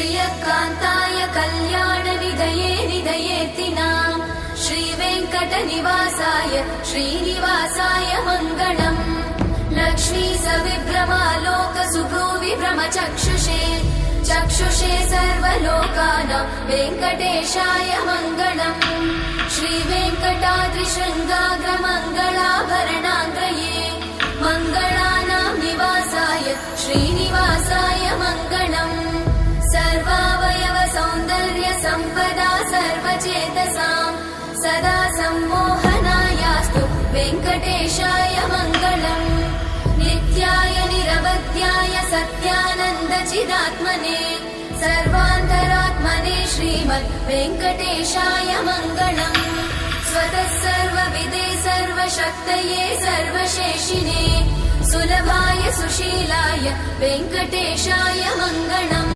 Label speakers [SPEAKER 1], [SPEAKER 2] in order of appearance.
[SPEAKER 1] श्रियकान्ताय कल्याणनिधये निधयेऽर्तिनाम् श्रीवेङ्कटनिवासाय श्रीनिवासाय मङ्गलम् लक्ष्मी सविभ्रमालोकसुभ्रूविभ्रमचक्षुषे चक्षुषे सर्वलोकानां वेङ्कटेशाय मङ्गलम् श्रीवेङ्कटाद्रिशृङ्गाग्रमङ्गलाभरणाङ्गये मङ्गलानां निवासाय श्रीनिवासाय मङ्गलम् सर्वावयव सौन्दर्य सम्पदा सर्वचेतसां सदा सम्मोहनायास्तु वेङ्कटेशाय मङ्गलम् नित्याय निरवध्याय सत्यानन्दचिदात्मने सर्वान्तरात्मने श्रीमद् वेङ्कटेशाय मङ्गलम् स्वतः सर्वविदे सर्वशक्तये सर्वशेषिने सुलभाय सुशीलाय वेङ्कटेशाय मङ्गलम्